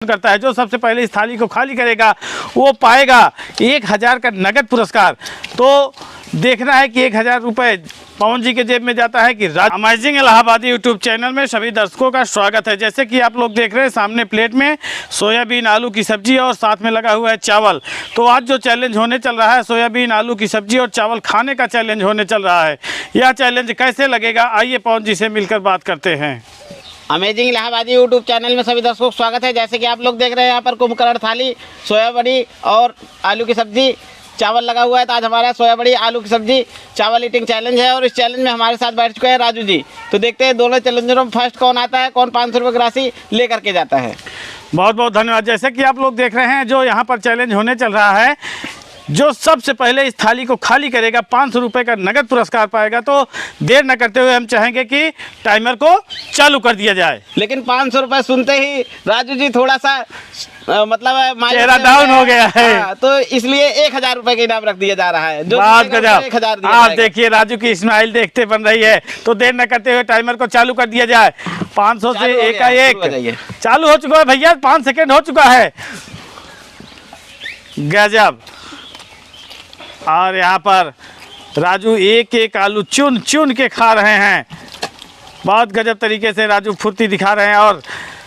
करता है। जो सबसे पहले इस थाली को खाली करेगा वो पाएगा 1000 का नगद पुरस्कार। तो देखना है कि 1000 रुपये पवन जी के जेब में जाता है कि अमेजिंग इलाहाबादी यूट्यूब चैनल में सभी दर्शकों का स्वागत है। जैसे कि आप लोग देख रहे हैं सामने प्लेट में सोयाबीन आलू की सब्जी और साथ में लगा हुआ है चावल। तो आज जो चैलेंज होने चल रहा है सोयाबीन आलू की सब्जी और चावल खाने का चैलेंज होने चल रहा है। यह चैलेंज कैसे लगेगा आइए पवन जी से मिलकर बात करते हैं। अमेजिंग इलाहाबादी यूट्यूब चैनल में सभी दर्शकों का स्वागत है। जैसे कि आप लोग देख रहे हैं यहाँ पर कुंभकर्ण थाली, सोया बड़ी और आलू की सब्जी, चावल लगा हुआ है। तो आज हमारा सोया बड़ी आलू की सब्जी चावल ईटिंग चैलेंज है और इस चैलेंज में हमारे साथ बैठ चुके हैं राजू जी। तो देखते हैं दोनों चैलेंजरों में फर्स्ट कौन आता है, कौन 500 रुपये की राशि लेकर के जाता है। बहुत बहुत धन्यवाद। जैसे कि आप लोग देख रहे हैं जो यहाँ पर चैलेंज होने चल रहा है, जो सबसे पहले इस थाली को खाली करेगा 500 रुपये का नगद पुरस्कार पाएगा। तो देर न करते हुए हम चाहेंगे कि टाइमर को चालू कर दिया जाए। लेकिन 500 रुपये सुनते ही राजू जी थोड़ा सा मतलब चेहरा डाउन हो गया है। तो इसलिए 1000 रुपये का इनाम रख दिया जा रहा है। जो बात गजब। 1000 आप देखिए राजू की स्माइल देखते बन रही है। तो देर न करते हुए टाइमर को चालू कर दिया जाए। 500 से एक चालू हो चुका है भैया, 5 सेकेंड हो चुका है। गजब। और यहाँ पर राजू एक एक आलू चुन चुन के खा रहे हैं। बहुत गजब तरीके से राजू फुर्ती दिखा रहे हैं और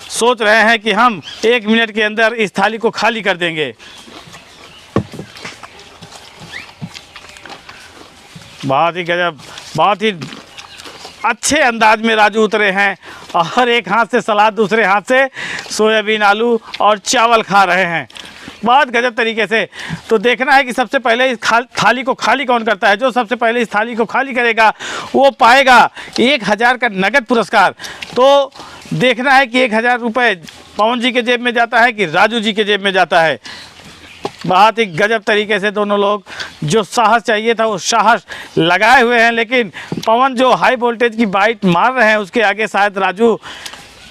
सोच रहे हैं कि हम 1 मिनट के अंदर इस थाली को खाली कर देंगे। बहुत ही गजब, बहुत ही अच्छे अंदाज में राजू उतरे हैं और एक हाथ से सलाद दूसरे हाथ से सोयाबीन आलू और चावल खा रहे हैं बहुत गजब तरीके से। तो देखना है कि सबसे पहले इस थाली को खाली कौन करता है। जो सबसे पहले इस थाली को खाली करेगा वो पाएगा 1000 का नगद पुरस्कार। तो देखना है कि 1000 रुपये पवन जी के जेब में जाता है कि राजू जी के जेब में जाता है। बहुत ही गजब तरीके से दोनों लोग जो साहस चाहिए था वो साहस लगाए हुए हैं। लेकिन पवन जो हाई वोल्टेज की बाइट मार रहे हैं उसके आगे शायद राजू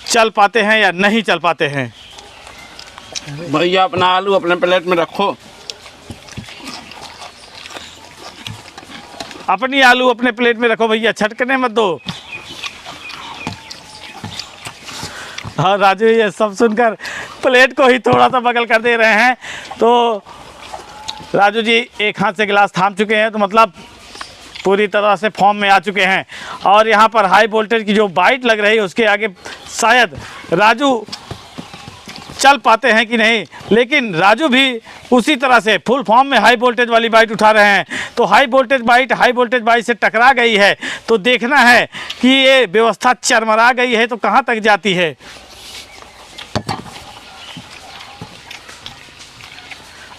चल पाते हैं या नहीं चल पाते हैं। भैया अपना आलू अपने प्लेट में रखो। अपनी आलू अपने प्लेट में रखो भैया, छटकने मत दो। हाँ राजू ये सब सुनकर प्लेट को ही थोड़ा सा बगल कर दे रहे हैं। तो राजू जी एक हाथ से गिलास थाम चुके हैं, तो मतलब पूरी तरह से फॉर्म में आ चुके हैं। और यहाँ पर हाई वोल्टेज की जो बाइट लग रही है उसके आगे शायद राजू चल पाते हैं कि नहीं। लेकिन राजू भी उसी तरह से फुल फॉर्म में हाई वोल्टेज वाली बाइट उठा रहे हैं। तो हाई वोल्टेज बाइट से टकरा गई है। तो देखना है कि ये व्यवस्था चरमरा गई है तो कहाँ तक जाती है।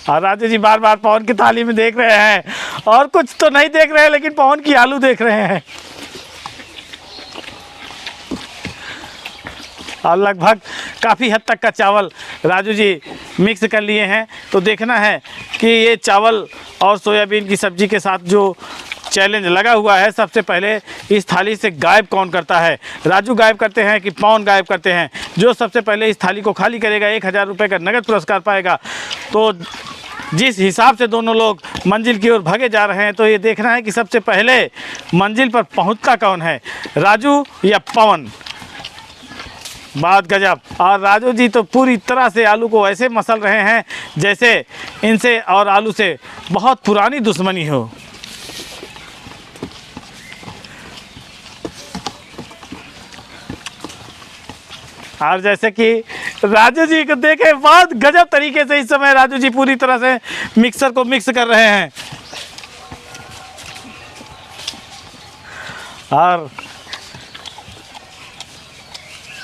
और राजू जी बार बार पवन की थाली में देख रहे हैं और कुछ तो नहीं देख रहे हैं, लेकिन पवन की आलू देख रहे हैं। और लगभग काफ़ी हद तक का चावल राजू जी मिक्स कर लिए हैं। तो देखना है कि ये चावल और सोयाबीन की सब्ज़ी के साथ जो चैलेंज लगा हुआ है सबसे पहले इस थाली से गायब कौन करता है। राजू गायब करते हैं कि पवन गायब करते हैं। जो सबसे पहले इस थाली को खाली करेगा 1000 रुपये का नगद पुरस्कार पाएगा। तो जिस हिसाब से दोनों लोग मंजिल की ओर भागे जा रहे हैं तो ये देखना है कि सबसे पहले मंजिल पर पहुंचता कौन है, राजू या पवन। बात गजब। और राजू जी तो पूरी तरह से आलू को ऐसे मसल रहे हैं जैसे इनसे और आलू से बहुत पुरानी दुश्मनी हो। और जैसे कि राजू जी को देखे बहुत गजब तरीके से इस समय राजू जी पूरी तरह से मिक्सर को मिक्स कर रहे हैं। और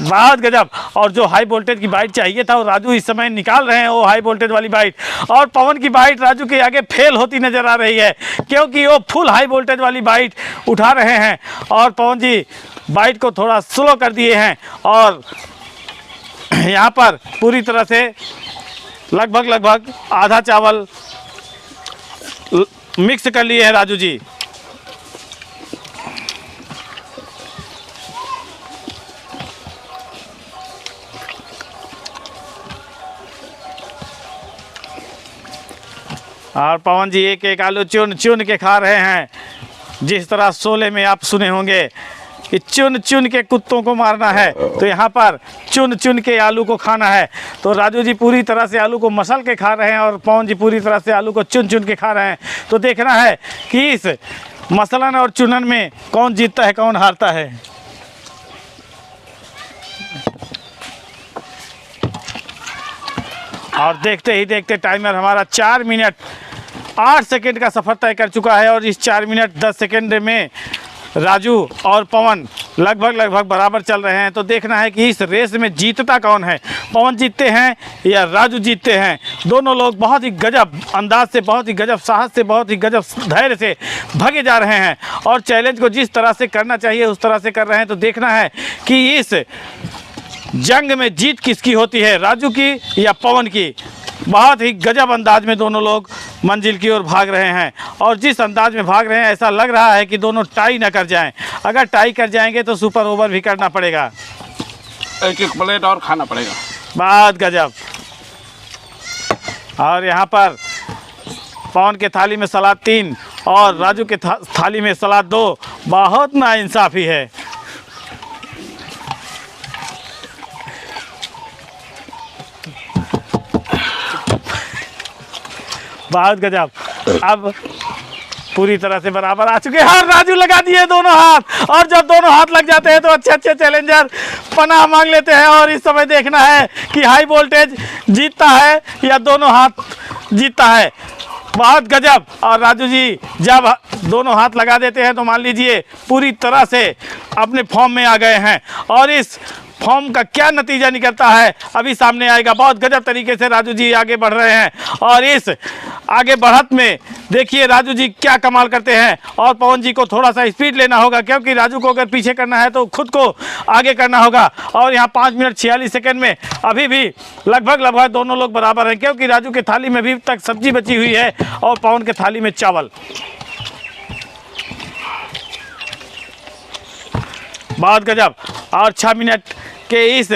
बहुत गजब। और जो हाई वोल्टेज की बाइट चाहिए था वो राजू इस समय निकाल रहे हैं, वो हाई वोल्टेज वाली बाइट। और पवन की बाइट राजू के आगे फेल होती नज़र आ रही है क्योंकि वो फुल हाई वोल्टेज वाली बाइट उठा रहे हैं और पवन जी बाइट को थोड़ा स्लो कर दिए हैं। और यहाँ पर पूरी तरह से लगभग आधा चावल मिक्स कर लिए हैं राजू जी। और पवन जी एक एक आलू चुन चुन के खा रहे हैं। जिस तरह शोले में आप सुने होंगे कि चुन चुन के कुत्तों को मारना है, तो यहाँ पर चुन चुन के आलू को खाना है। तो राजू जी पूरी तरह से आलू को मसल के खा रहे हैं और पवन जी पूरी तरह से आलू को चुन चुन के खा रहे हैं। तो देखना है कि इस मसलन और चुनन में कौन जीतता है, कौन हारता है। और देखते ही देखते टाइमर हमारा 4 मिनट 8 सेकंड का सफ़र तय कर चुका है और इस 4 मिनट 10 सेकंड में राजू और पवन लगभग बराबर चल रहे हैं। तो देखना है कि इस रेस में जीतता कौन है, पवन जीतते हैं या राजू जीतते हैं। दोनों लोग बहुत ही गजब अंदाज से, बहुत ही गजब साहस से, बहुत ही गजब धैर्य से भागे जा रहे हैं और चैलेंज को जिस तरह से करना चाहिए उस तरह से कर रहे हैं। तो देखना है कि इस जंग में जीत किसकी होती है, राजू की या पवन की। बहुत ही गजब अंदाज में दोनों लोग मंजिल की ओर भाग रहे हैं और जिस अंदाज में भाग रहे हैं ऐसा लग रहा है कि दोनों टाई ना कर जाएं। अगर टाई कर जाएंगे तो सुपर ओवर भी करना पड़ेगा, एक एक प्लेट और खाना पड़ेगा। बहुत गजब। और यहाँ पर पवन के थाली में सलाद 3 और राजू के थाली में सलाद 2। बहुत नाइंसाफ़ी है। बहुत गजब। अब पूरी तरह से बराबर आ चुके हैं और राजू लगा दिए दोनों हाथ। और जब दोनों हाथ लग जाते हैं तो अच्छे चैलेंजर पनाह मांग लेते हैं और इस समय देखना है कि हाई वोल्टेज जीतता है या दोनों हाथ जीतता है। बहुत गजब। और राजू जी जब दोनों हाथ लगा देते हैं तो मान लीजिए पूरी तरह से अपने फॉर्म में आ गए हैं और इस फॉर्म का क्या नतीजा निकलता है अभी सामने आएगा। बहुत गजब तरीके से राजू जी आगे बढ़ रहे हैं और इस आगे बढ़त में देखिए राजू जी क्या कमाल करते हैं। और पवन जी को थोड़ा सा स्पीड लेना होगा क्योंकि राजू को अगर पीछे करना है तो खुद को आगे करना होगा। और यहाँ 5 मिनट 46 सेकंड में अभी भी लगभग दोनों लोग बराबर हैं क्योंकि राजू के थाली में भी तक सब्जी बची हुई है और पवन के थाली में चावल। बहुत गजब। और 6 मिनट के इस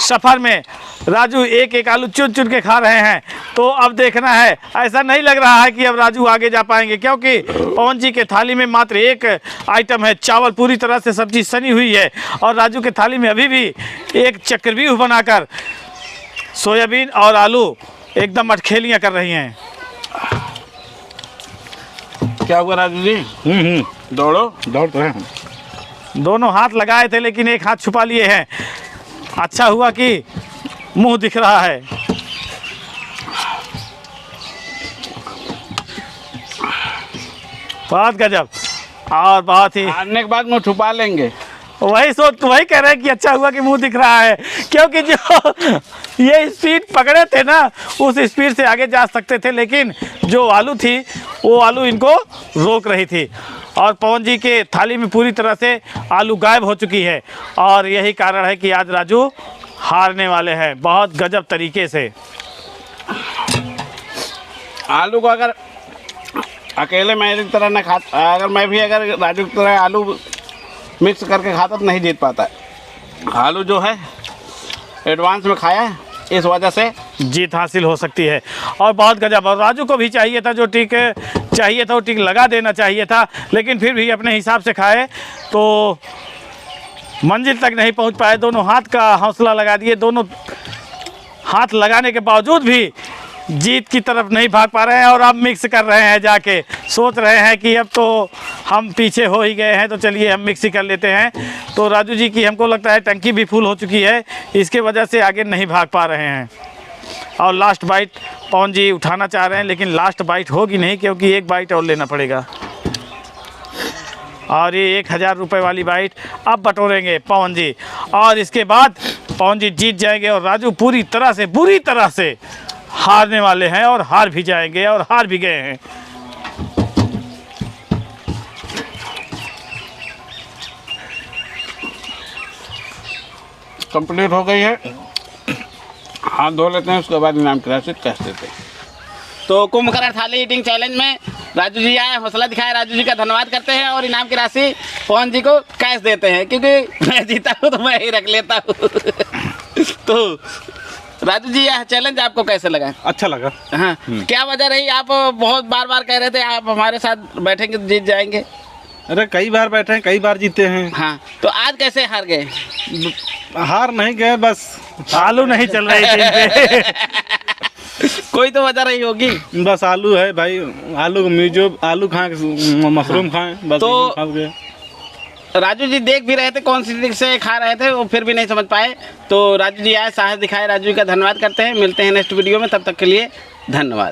सफ़र में राजू एक आलू चुन चुन के खा रहे हैं। तो अब देखना है, ऐसा नहीं लग रहा है कि अब राजू आगे जा पाएंगे क्योंकि पवन जी के थाली में मात्र एक आइटम है, चावल पूरी तरह से सब्जी सनी हुई है और राजू के थाली में अभी भी एक चक्रव्यूह बनाकर सोयाबीन और आलू एकदम अटखेलियाँ कर रही हैं। क्या हुआ राजू जी? दौड़ो, दौड़ तो हैं। दोनों हाथ लगाए थे लेकिन एक हाथ छुपा लिए हैं। अच्छा हुआ कि मुंह दिख रहा है। बहुत गजब। और बहुत ही हारने के बाद मुँह छुपा लेंगे। वही कह रहे हैं कि अच्छा हुआ कि मुंह दिख रहा है क्योंकि जो ये स्पीड पकड़े थे ना उस स्पीड से आगे जा सकते थे लेकिन जो आलू थी वो आलू इनको रोक रही थी। और पवन जी के थाली में पूरी तरह से आलू गायब हो चुकी है और यही कारण है कि आज राजू हारने वाले हैं बहुत गजब तरीके से। आलू को अगर अकेले मेरी तरह न खाता, अगर मैं भी अगर राजू की तरह आलू मिक्स करके खाता तो नहीं जीत पाता। आलू जो है एडवांस में खाया है इस वजह से जीत हासिल हो सकती है। और बहुत गजब। और राजू को भी चाहिए था जो टिक चाहिए था वो टिक लगा देना चाहिए था लेकिन फिर भी अपने हिसाब से खाए तो मंजिल तक नहीं पहुंच पाए। दोनों हाथ का हौसला लगा दिए, दोनों हाथ लगाने के बावजूद भी जीत की तरफ नहीं भाग पा रहे हैं और अब मिक्स कर रहे हैं, जाके सोच रहे हैं कि अब तो हम पीछे हो ही गए हैं तो चलिए हम मिक्स ही कर लेते हैं। तो राजू जी की हमको लगता है टंकी भी फुल हो चुकी है, इसके वजह से आगे नहीं भाग पा रहे हैं। और लास्ट बाइट पवन जी उठाना चाह रहे हैं लेकिन लास्ट बाइट होगी नहीं क्योंकि एक बाइट और लेना पड़ेगा। और ये 1000 रुपये वाली बाइट अब बटोरेंगे पवन जी और इसके बाद पवन जी जीत जाएंगे और राजू बुरी तरह से हारने वाले हैं और हार भी जाएंगे और हार भी गए हैं। कंप्लीट हो गई है, हाथ धो लेते हैं उसके बाद इनाम की राशि कैश देते हैं। तो कुंभकर्ण थाली ईटिंग चैलेंज में राजू जी आए, हौसला दिखाया, राजू जी का धन्यवाद करते हैं और इनाम की राशि पवन जी को कैश देते हैं क्योंकि मैं जीता हूँ तो मैं ही रख लेता हूँ। तो राजू जी यह चैलेंज आपको कैसे लगा? अच्छा लगा। हाँ, क्या वजह रही? आप बहुत बार कह रहे थे आप हमारे साथ बैठेंगे तो जीत जाएंगे। अरे कई बार बैठे हैं, कई बार जीते हैं। हाँ, तो आज कैसे हार गए? हार नहीं गए, बस आलू नहीं चल रही टीम पे। कोई तो वजह रही होगी। बस आलू है भाई, आलू मीजो आलू खाएं, मशरूम खाएं, बस तो- खा गए। राजू जी देख भी रहे थे कौन सी ट्रिक से खा रहे थे, वो फिर भी नहीं समझ पाए। तो राजू जी आए, साहस दिखाए, राजू जी का धन्यवाद करते हैं। मिलते हैं नेक्स्ट वीडियो में, तब तक के लिए धन्यवाद।